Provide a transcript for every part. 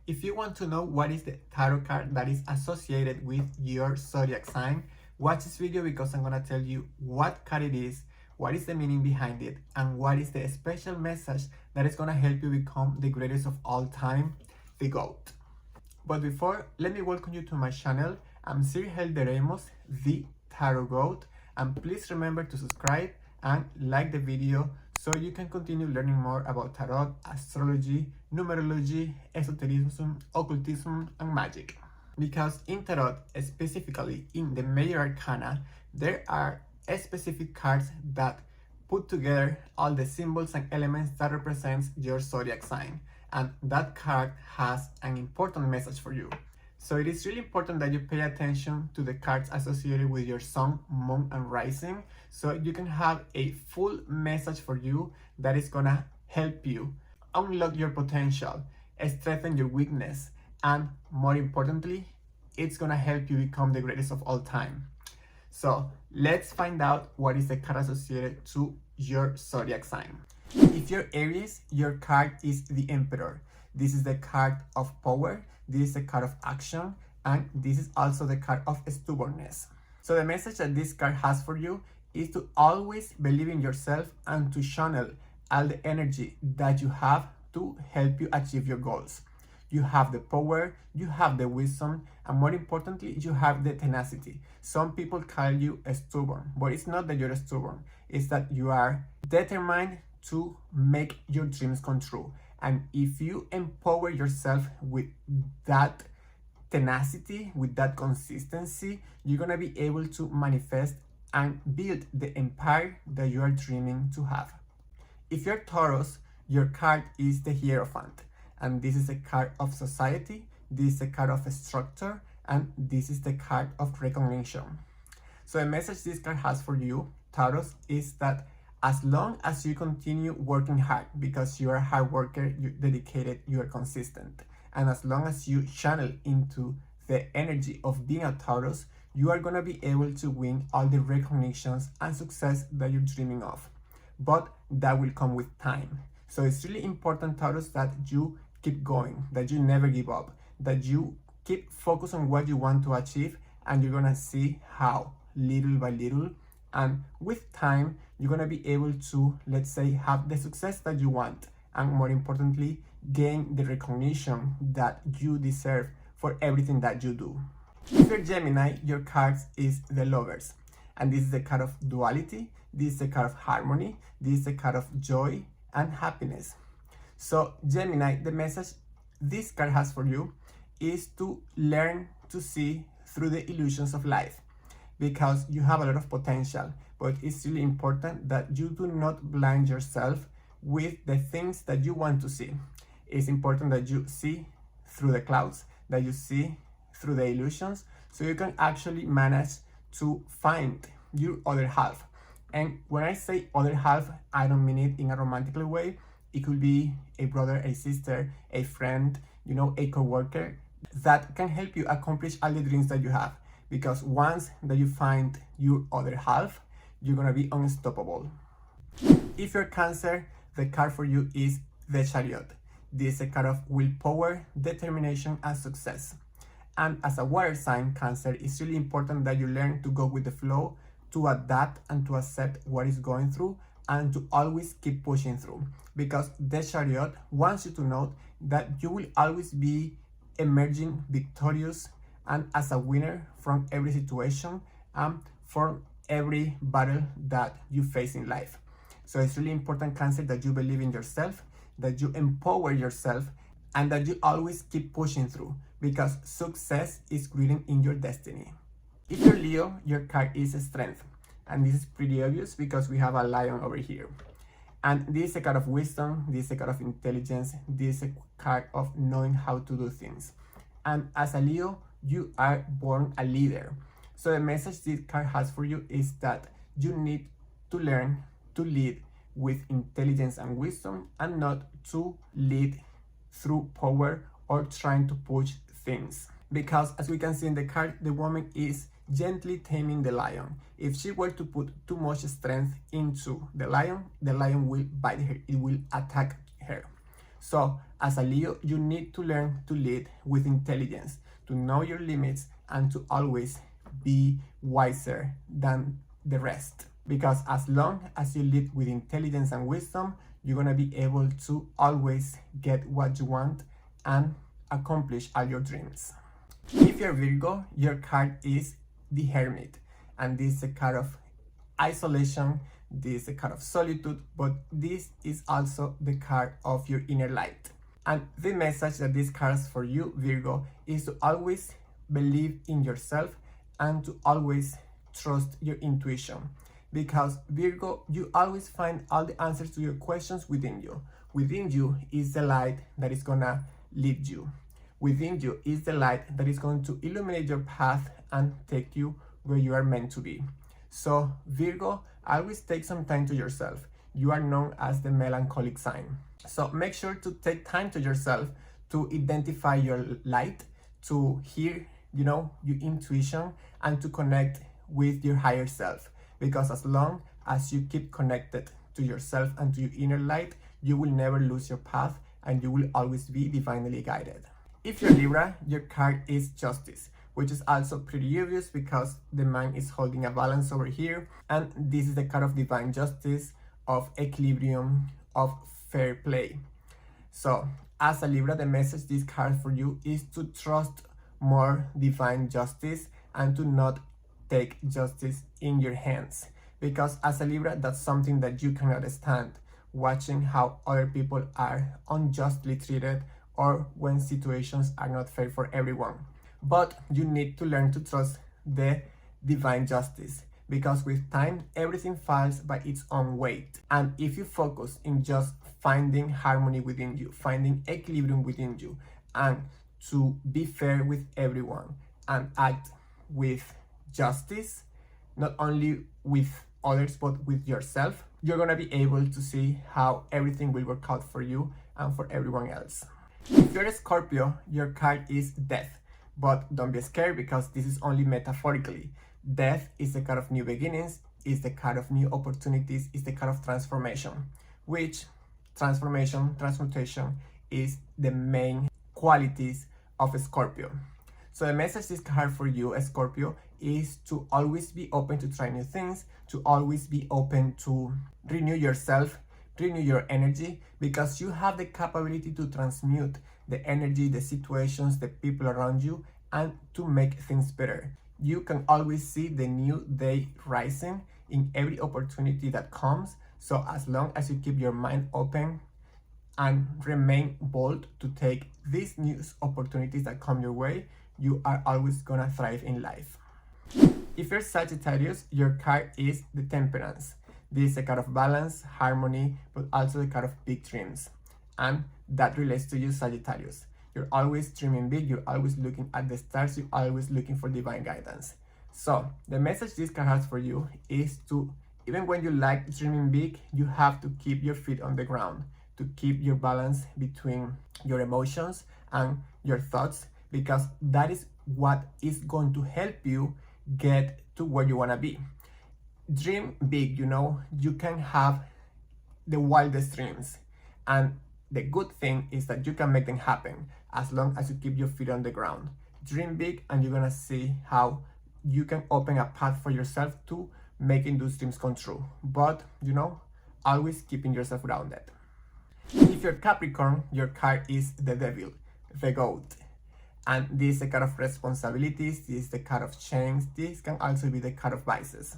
If you want to know what is the tarot card that is associated with your zodiac sign, watch this video because I'm going to tell you what card it is, what is the meaning behind it, and what is the special message that is going to help you become the greatest of all time, the GOAT. But before, let me welcome you to my channel. I'm Sirhel de Ramos, the Tarot GOAT, and please remember to subscribe and like the video so you can continue learning more about tarot, astrology, numerology, esotericism, occultism, and magic. Because in tarot, specifically in the Major Arcana, there are specific cards that put together all the symbols and elements that represents your zodiac sign, and that card has an important message for you. So it is really important that you pay attention to the cards associated with your sun, moon, and rising, so you can have a full message for you that is gonna help you unlock your potential, strengthen your weakness, and more importantly, it's gonna help you become the greatest of all time. So let's find out what is the card associated to your zodiac sign. If you're Aries, your card is the Emperor. This is the card of power, this is the card of action, and this is also the card of stubbornness. So the message that this card has for you is to always believe in yourself and to channel all the energy that you have to help you achieve your goals. You have the power, you have the wisdom, and more importantly, you have the tenacity. Some people call you stubborn, but it's not that you're stubborn, it's that you are determined to make your dreams come true. And if you empower yourself with that tenacity, with that consistency, you're gonna be able to manifest and build the empire that you are dreaming to have. If you're Taurus, your card is the Hierophant, and this is a card of society, this is a card of structure, and this is the card of recognition. So the message this card has for you, Taurus, is that as long as you continue working hard, because you are a hard worker, you're dedicated, you are consistent, and as long as you channel into the energy of being a Taurus, you are gonna be able to win all the recognitions and success that you're dreaming of. But that will come with time. So it's really important, Taurus, that you keep going, that you never give up, that you keep focus on what you want to achieve, and you're gonna see how little by little and with time you're gonna be able to, let's say, have the success that you want, and more importantly, gain the recognition that you deserve for everything that you do. If you're Gemini, your card is the Lovers, and this is the card of duality, this is the card of harmony, this is the card of joy and happiness. So Gemini, the message this card has for you is to learn to see through the illusions of life, because you have a lot of potential, but it's really important that you do not blind yourself with the things that you want to see. It's important that you see through the clouds, that you see through the illusions, so you can actually manage to find your other half. And when I say other half, I don't mean it in a romantic way. It could be a brother, a sister, a friend, a co-worker that can help you accomplish all the dreams that you have. Because once that you find your other half, you're gonna be unstoppable. If you're Cancer, the card for you is the Chariot. This is a card of willpower, determination, and success. And as a water sign, Cancer, it's really important that you learn to go with the flow, to adapt and to accept what is going through, and to always keep pushing through. Because the Chariot wants you to know that you will always be emerging victorious and as a winner from every situation and from every battle that you face in life. So it's really important, Cancer, that you believe in yourself, that you empower yourself, and that you always keep pushing through, because success is written in your destiny. If you're Leo, your card is Strength, and this is pretty obvious because we have a lion over here. And this is a card of wisdom, this is a card of intelligence, this is a card of knowing how to do things. And as a Leo, you are born a leader. So the message this card has for you is that you need to learn to lead with intelligence and wisdom, and not to lead through power or trying to push things. Because as we can see in the card, the woman is gently taming the lion. If she were to put too much strength into the lion will bite her, it will attack her. So as a Leo, you need to learn to lead with intelligence, to know your limits, and to always be wiser than the rest. Because as long as you lead with intelligence and wisdom, you're gonna be able to always get what you want and accomplish all your dreams. If you're Virgo, your card is the Hermit, and this is a card of isolation, this is a card of solitude, but this is also the card of your inner light. And the message that this card has for you, Virgo, is to always believe in yourself and to always trust your intuition. Because Virgo, you always find all the answers to your questions within you. Within you is the light that is gonna lead you. Within you is the light that is going to illuminate your path and take you where you are meant to be. So Virgo, always take some time to yourself. You are known as the melancholic sign. So make sure to take time to yourself to identify your light, to hear, your intuition, and to connect with your higher self. Because as long as you keep connected to yourself and to your inner light, you will never lose your path and you will always be divinely guided. If you're Libra, your card is Justice, which is also pretty obvious because the man is holding a balance over here, and this is the card of divine justice, of equilibrium, of fair play. So as a Libra, the message this card for you is to trust more divine justice and to not take justice in your hands, because as a Libra, that's something that you cannot stand, watching how other people are unjustly treated or when situations are not fair for everyone. But you need to learn to trust the divine justice, because with time, everything falls by its own weight. And if you focus in just finding harmony within you, finding equilibrium within you, and to be fair with everyone and act with justice, not only with others, but with yourself, you're gonna be able to see how everything will work out for you and for everyone else. If you're a Scorpio, your card is Death, but don't be scared because this is only metaphorically. Death is the card of new beginnings, is the card of new opportunities, is the card of transformation, which transmutation is the main qualities of a Scorpio. So the message this card for you, a Scorpio, is to always be open to try new things, to always be open to renew yourself, renew your energy, because you have the capability to transmute the energy, the situations, the people around you, and to make things better. You can always see the new day rising in every opportunity that comes. So as long as you keep your mind open and remain bold to take these new opportunities that come your way, you are always gonna thrive in life. If you're Sagittarius, your card is the Temperance. This is a card of balance, harmony, but also a card of big dreams. And that relates to you, Sagittarius. You're always dreaming big, you're always looking at the stars, you're always looking for divine guidance. So the message this card has for you is to, even when you like dreaming big, you have to keep your feet on the ground, to keep your balance between your emotions and your thoughts, because that is what is going to help you get to where you want to be. Dream big, you can have the wildest dreams, and the good thing is that you can make them happen as long as you keep your feet on the ground. Dream big and you're gonna see how you can open a path for yourself to making those dreams come true, but always keeping yourself grounded. If you're Capricorn, your card is the Devil, the goat. And this is the card of responsibilities, this is the card of change, this can also be the card of vices.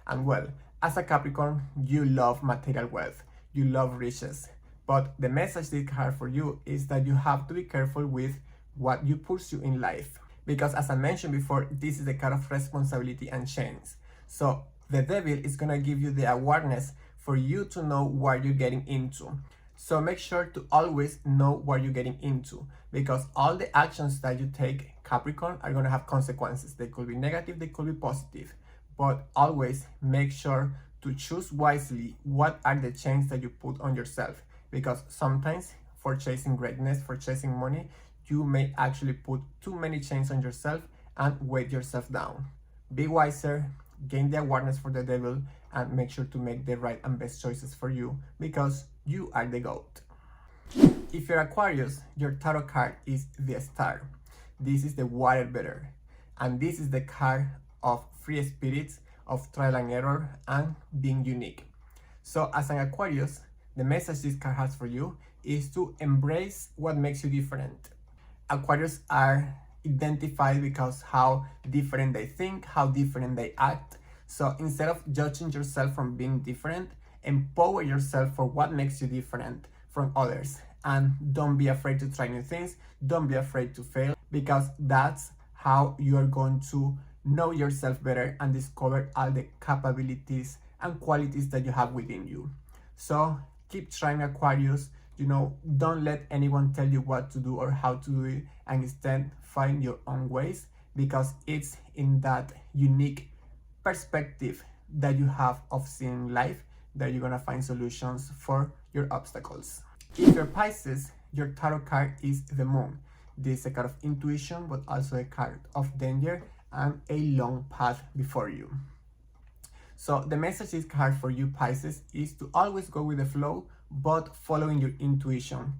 And well, as a Capricorn, you love material wealth, you love riches. But the message this card for you is that you have to be careful with what you pursue in life. Because as I mentioned before, this is the card of responsibility and change. So the Devil is gonna give you the awareness for you to know what you're getting into. So make sure to always know what you're getting into, because all the actions that you take, Capricorn, are going to have consequences. They could be negative, they could be positive, but always make sure to choose wisely what are the chains that you put on yourself, because sometimes for chasing greatness, for chasing money, you may actually put too many chains on yourself and weight yourself down. Be wiser, gain the awareness for the Devil, and make sure to make the right and best choices for you, because you are the GOAT. If you're Aquarius, your tarot card is the Star. This is the water bearer. And this is the card of free spirits, of trial and error, and being unique. So as an Aquarius, the message this card has for you is to embrace what makes you different. Aquarius are identified because how different they think, how different they act. So instead of judging yourself from being different, empower yourself for what makes you different from others. And don't be afraid to try new things. Don't be afraid to fail, because that's how you are going to know yourself better and discover all the capabilities and qualities that you have within you. So keep trying, Aquarius. Don't let anyone tell you what to do or how to do it, and instead find your own ways, because it's in that unique perspective that you have of seeing life that you're gonna find solutions for your obstacles. If you're Pisces, your tarot card is the Moon. This is a card of intuition, but also a card of danger and a long path before you. So the message this card for you, Pisces, is to always go with the flow, but following your intuition,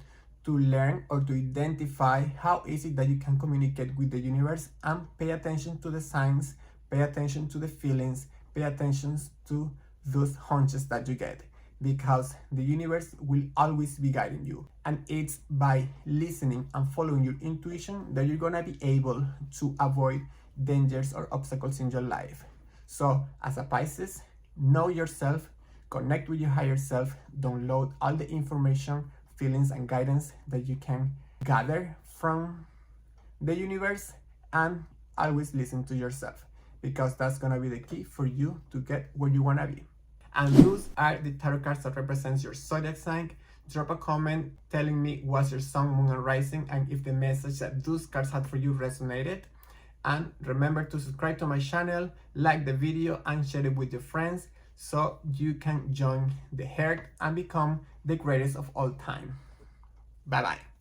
to learn or to identify how is it that you can communicate with the universe, and pay attention to the signs, pay attention to the feelings, pay attention to those hunches that you get, because the universe will always be guiding you. And it's by listening and following your intuition that you're gonna be able to avoid dangers or obstacles in your life. So as a Pisces, know yourself, connect with your higher self, download all the information, feelings, and guidance that you can gather from the universe, and always listen to yourself, because that's gonna be the key for you to get where you wanna be. And those are the tarot cards that represents your zodiac sign. Drop a comment telling me what's your sun, moon, and rising, and if the message that those cards had for you resonated. And remember to subscribe to my channel, like the video, and share it with your friends so you can join the herd and become the greatest of all time. Bye bye.